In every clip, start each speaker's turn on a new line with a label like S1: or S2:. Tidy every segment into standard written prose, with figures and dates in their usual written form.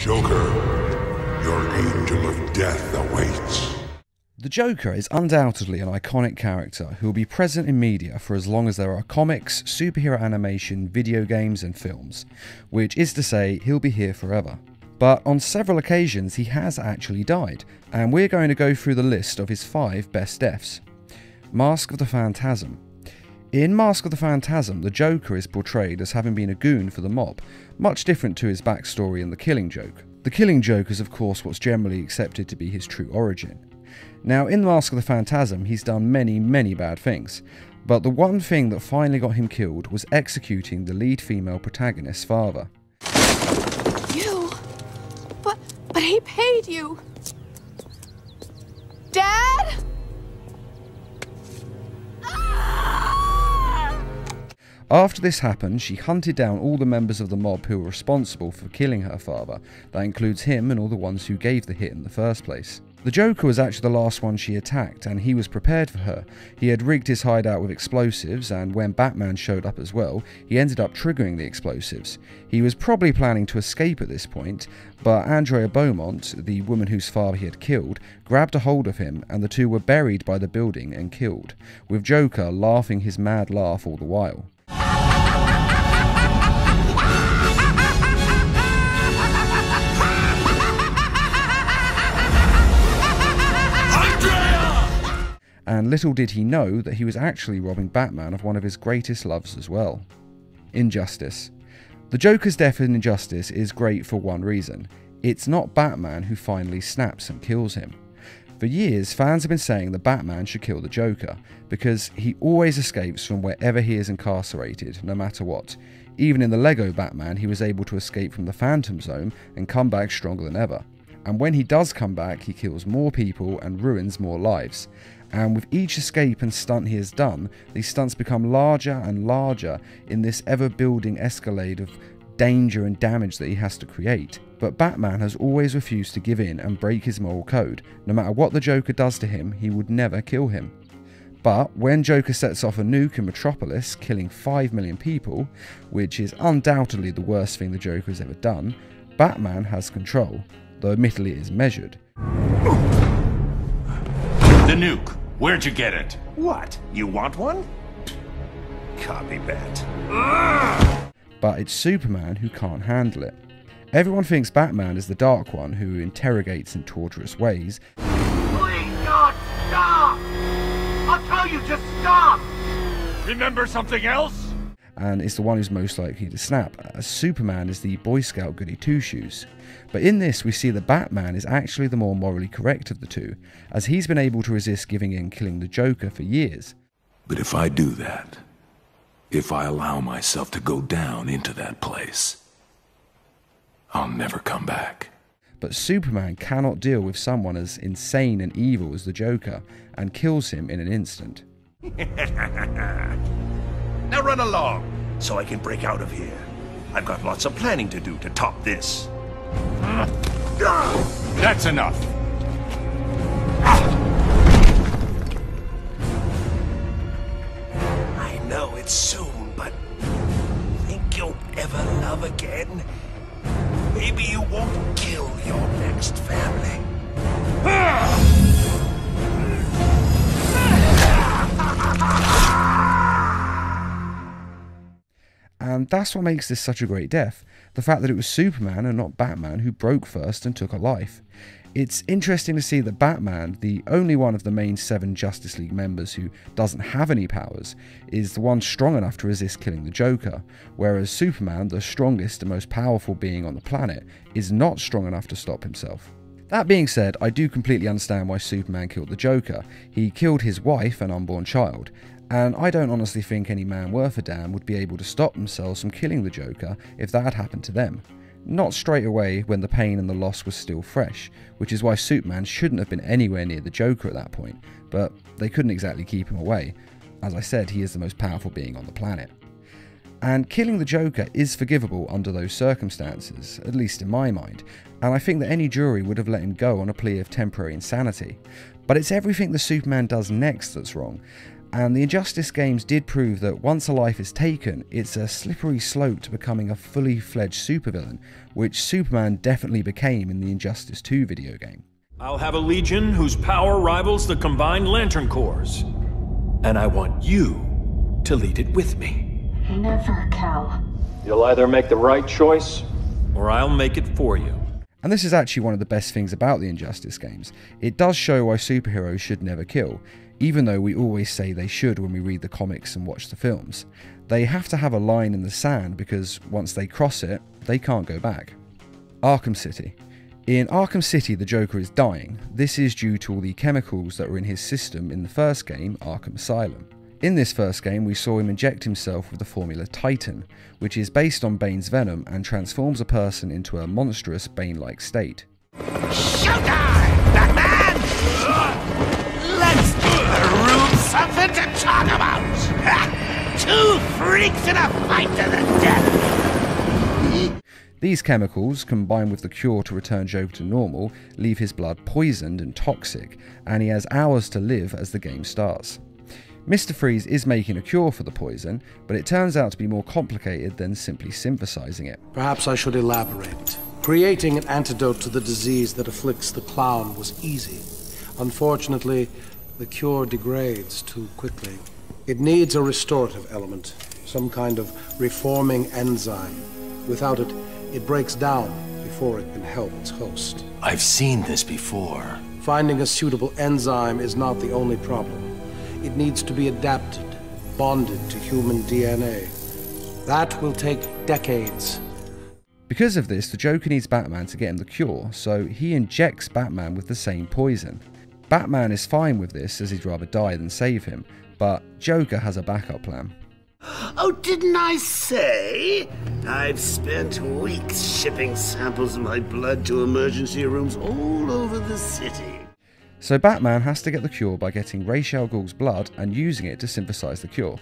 S1: Joker, your angel of death awaits.
S2: The Joker is undoubtedly an iconic character who will be present in media for as long as there are comics, superhero animation, video games and films, which is to say he'll be here forever. But on several occasions he has actually died, and we're going to go through the list of his 5 best deaths. Mask of the Phantasm. In Mask of the Phantasm, the Joker is portrayed as having been a goon for the mob, much different to his backstory in The Killing Joke. The Killing Joke is of course what's generally accepted to be his true origin. Now in Mask of the Phantasm he's done many bad things, but the one thing that finally got him killed was executing the lead female protagonist's father.
S3: You? But he paid you! Dad?
S2: After this happened, she hunted down all the members of the mob who were responsible for killing her father. That includes him and all the ones who gave the hit in the first place. The Joker was actually the last one she attacked, and he was prepared for her. He had rigged his hideout with explosives, and when Batman showed up as well, he ended up triggering the explosives. He was probably planning to escape at this point, but Andrea Beaumont, the woman whose father he had killed, grabbed a hold of him, and the two were buried by the building and killed, with Joker laughing his mad laugh all the while. And little did he know that he was actually robbing Batman of one of his greatest loves as well. Injustice. The Joker's death in Injustice is great for one reason. It's not Batman who finally snaps and kills him. For years, fans have been saying that Batman should kill the Joker, because he always escapes from wherever he is incarcerated, no matter what. Even in the Lego Batman, he was able to escape from the Phantom Zone and come back stronger than ever. And when he does come back, he kills more people and ruins more lives. And with each escape and stunt he has done, these stunts become larger and larger in this ever-building escalade of danger and damage that he has to create. But Batman has always refused to give in and break his moral code. No matter what the Joker does to him, he would never kill him. But when Joker sets off a nuke in Metropolis, killing 5 million people, which is undoubtedly the worst thing the Joker has ever done, Batman has control, though admittedly it is measured.
S4: The nuke. Where'd you get it?
S5: What? You want one? Copy that.
S2: But it's Superman who can't handle it. Everyone thinks Batman is the Dark One who interrogates in torturous ways.
S5: Please, God, stop! I'll tell you, just stop!
S4: Remember something else?
S2: And is the one who's most likely to snap, as Superman is the Boy Scout goody two-shoes. But in this we see that Batman is actually the more morally correct of the two, as he's been able to resist giving in killing the Joker for years.
S6: But if I do that, if I allow myself to go down into that place, I'll never come back.
S2: But Superman cannot deal with someone as insane and evil as the Joker, and kills him in an instant.
S5: Now run along, so I can break out of here. I've got lots of planning to do to top this.
S4: That's enough.
S5: I know it's soon, but think you'll ever love again? Maybe you won't kill your next family.
S2: And that's what makes this such a great death, the fact that it was Superman and not Batman who broke first and took a life. It's interesting to see that Batman, the only one of the main 7 Justice League members who doesn't have any powers, is the one strong enough to resist killing the Joker, whereas Superman, the strongest and most powerful being on the planet, is not strong enough to stop himself. That being said, I do completely understand why Superman killed the Joker. He killed his wife and unborn child, and I don't honestly think any man worth a damn would be able to stop themselves from killing the Joker if that had happened to them. Not straight away when the pain and the loss was still fresh, which is why Superman shouldn't have been anywhere near the Joker at that point, but they couldn't exactly keep him away. As I said, he is the most powerful being on the planet. And killing the Joker is forgivable under those circumstances, at least in my mind, and I think that any jury would have let him go on a plea of temporary insanity. But it's everything the Superman does next that's wrong, And the Injustice games did prove that once a life is taken, it's a slippery slope to becoming a fully fledged supervillain, which Superman definitely became in the Injustice 2 video game.
S7: I'll have a legion whose power rivals the combined Lantern Corps. And I want you to lead it with me.
S8: Never, Cal.
S7: You'll either make the right choice, or I'll make it for you.
S2: And this is actually one of the best things about the Injustice games. It does show why superheroes should never kill, even though we always say they should when we read the comics and watch the films. They have to have a line in the sand because once they cross it, they can't go back. Arkham City. In Arkham City, the Joker is dying. This is due to all the chemicals that were in his system in the first game, Arkham Asylum. In this first game, we saw him inject himself with the formula Titan, which is based on Bane's venom and transforms a person into a monstrous Bane-like state.
S5: Showtime, Batman! Let's give the room something to talk about! Two freaks in a fight to the death!
S2: These chemicals, combined with the cure to return Joker to normal, leave his blood poisoned and toxic, and he has hours to live as the game starts. Mr. Freeze is making a cure for the poison, but it turns out to be more complicated than simply synthesizing it.
S9: Perhaps I should elaborate. Creating an antidote to the disease that afflicts the clown was easy. Unfortunately, the cure degrades too quickly. It needs a restorative element, some kind of reforming enzyme. Without it, it breaks down before it can help its host.
S5: I've seen this before.
S9: Finding a suitable enzyme is not the only problem. It needs to be adapted, bonded to human DNA. That will take decades.
S2: Because of this, the Joker needs Batman to get him the cure, so he injects Batman with the same poison. Batman is fine with this as he'd rather die than save him, but Joker has a backup plan.
S5: Oh, didn't I say? I've spent weeks shipping samples of my blood to emergency rooms all over the city.
S2: So Batman has to get the cure by getting Ra's al Ghul's blood and using it to synthesize the cure.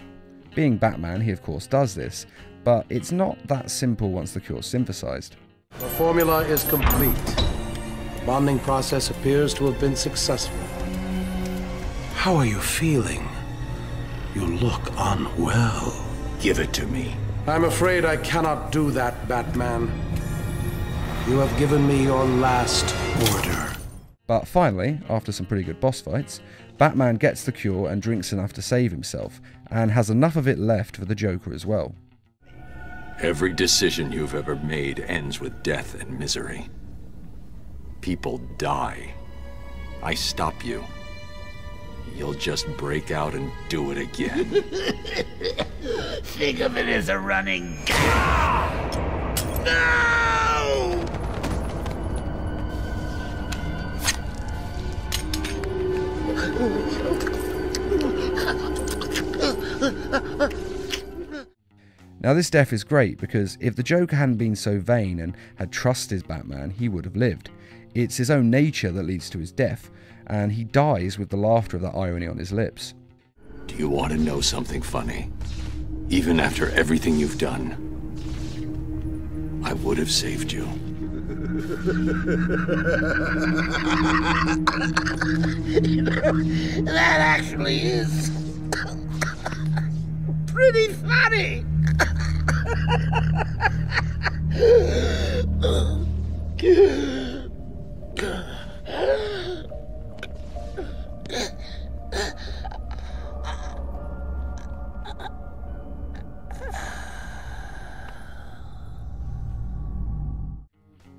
S2: Being Batman, he of course does this, but it's not that simple once the cure's synthesized.
S9: The formula is complete. The bonding process appears to have been successful. How are you feeling? You look unwell.
S5: Give it to me.
S9: I'm afraid I cannot do that, Batman. You have given me your last order.
S2: But finally, after some pretty good boss fights, Batman gets the cure and drinks enough to save himself, and has enough of it left for the Joker as well.
S6: Every decision you've ever made ends with death and misery. People die. I stop you. You'll just break out and do it again.
S5: Think of it as a running gag. No!
S2: Now this death is great because if the Joker hadn't been so vain and had trusted Batman, he would have lived. It's his own nature that leads to his death, and he dies with the laughter of that irony on his lips.
S6: Do you want to know something funny? Even after everything you've done, I would have saved you.
S5: You know, that actually is pretty funny.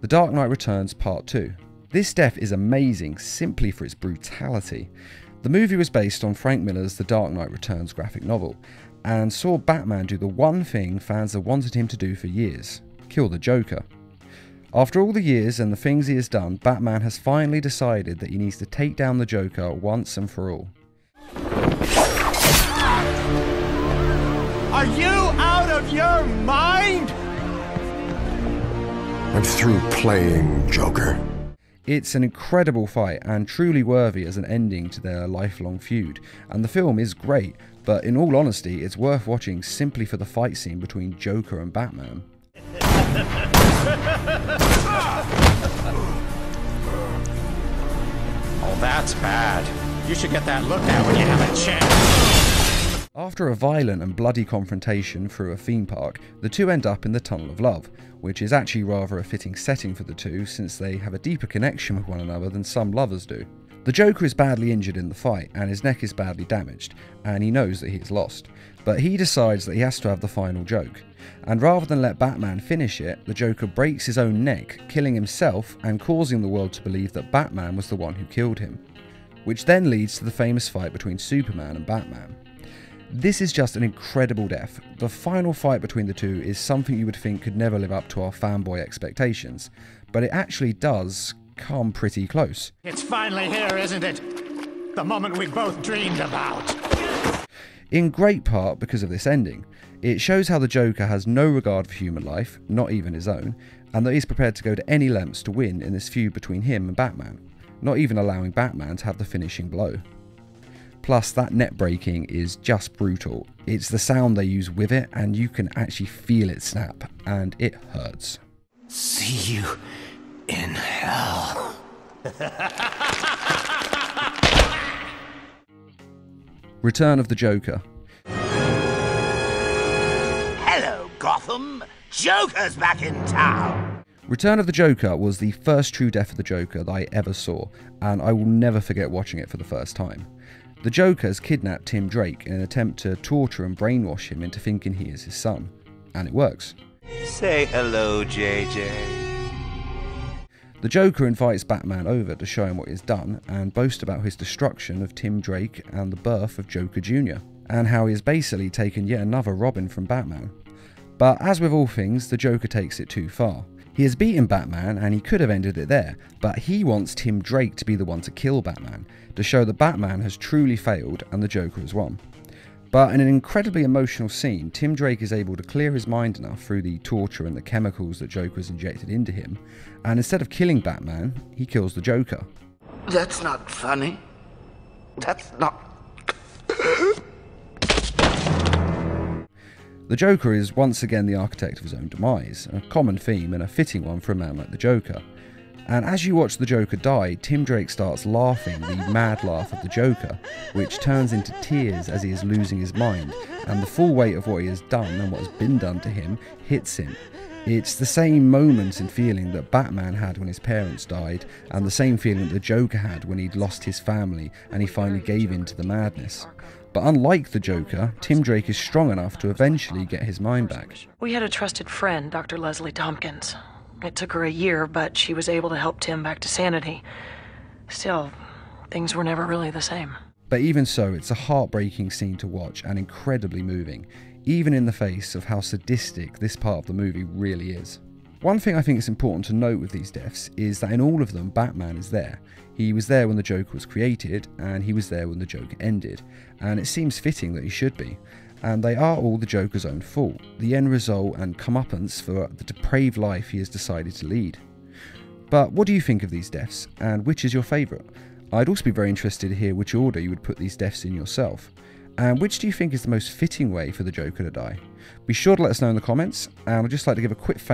S2: The Dark Knight Returns Part 2. This death is amazing simply for its brutality. The movie was based on Frank Miller's The Dark Knight Returns graphic novel, and saw Batman do the one thing fans have wanted him to do for years: kill the Joker. After all the years and the things he has done, Batman has finally decided that he needs to take down the Joker once and for all.
S4: Are you out of your mind?
S1: I'm through playing Joker.
S2: It's an incredible fight and truly worthy as an ending to their lifelong feud, and the film is great, but in all honesty it's worth watching simply for the fight scene between Joker and Batman.
S4: Oh, that's bad. You should get that looked at when you have a chance.
S2: After a violent and bloody confrontation through a theme park, the two end up in the Tunnel of Love, which is actually rather a fitting setting for the two since they have a deeper connection with one another than some lovers do. The Joker is badly injured in the fight and his neck is badly damaged, and he knows that he is lost, but he decides that he has to have the final joke. And rather than let Batman finish it, the Joker breaks his own neck, killing himself and causing the world to believe that Batman was the one who killed him. Which then leads to the famous fight between Superman and Batman. This is just an incredible death. The final fight between the two is something you would think could never live up to our fanboy expectations, but it actually does come pretty close.
S4: It's finally here, isn't it? The moment we both dreamed about.
S2: In great part because of this ending. It shows how the Joker has no regard for human life, not even his own, and that he's prepared to go to any lengths to win in this feud between him and Batman, not even allowing Batman to have the finishing blow. Plus, that net breaking is just brutal. It's the sound they use with it, and you can actually feel it snap, and it hurts.
S5: See you in hell.
S2: Return of the Joker.
S5: Hello, Gotham. Joker's back in town.
S2: Return of the Joker was the first true death of the Joker that I ever saw, and I will never forget watching it for the first time. The Joker has kidnapped Tim Drake in an attempt to torture and brainwash him into thinking he is his son. And it works.
S5: Say hello, JJ.
S2: The Joker invites Batman over to show him what he has done and boast about his destruction of Tim Drake and the birth of Joker Jr., and how he has basically taken yet another Robin from Batman. But as with all things, the Joker takes it too far. He has beaten Batman and he could have ended it there, but he wants Tim Drake to be the one to kill Batman, to show that Batman has truly failed and the Joker has won. But in an incredibly emotional scene, Tim Drake is able to clear his mind enough through the torture and the chemicals that Joker has injected into him, and instead of killing Batman, he kills the Joker.
S5: That's not funny. That's not...
S2: The Joker is once again the architect of his own demise, a common theme and a fitting one for a man like the Joker. And as you watch the Joker die, Tim Drake starts laughing the mad laugh of the Joker, which turns into tears as he is losing his mind, and the full weight of what he has done and what has been done to him hits him. It's the same moment and feeling that Batman had when his parents died, and the same feeling that the Joker had when he'd lost his family and he finally gave in to the madness. But unlike the Joker, Tim Drake is strong enough to eventually get his mind back.
S8: We had a trusted friend, Dr. Leslie Tompkins. It took her a year, but she was able to help Tim back to sanity. Still, things were never really the same.
S2: But even so, it's a heartbreaking scene to watch and incredibly moving, even in the face of how sadistic this part of the movie really is. One thing I think is important to note with these deaths is that in all of them, Batman is there. He was there when the Joker was created, and he was there when the Joker ended, and it seems fitting that he should be. And they are all the Joker's own fault, the end result and comeuppance for the depraved life he has decided to lead. But what do you think of these deaths, and which is your favourite? I'd also be very interested to hear which order you would put these deaths in yourself. And which do you think is the most fitting way for the Joker to die? Be sure to let us know in the comments, and I'd just like to give a quick thank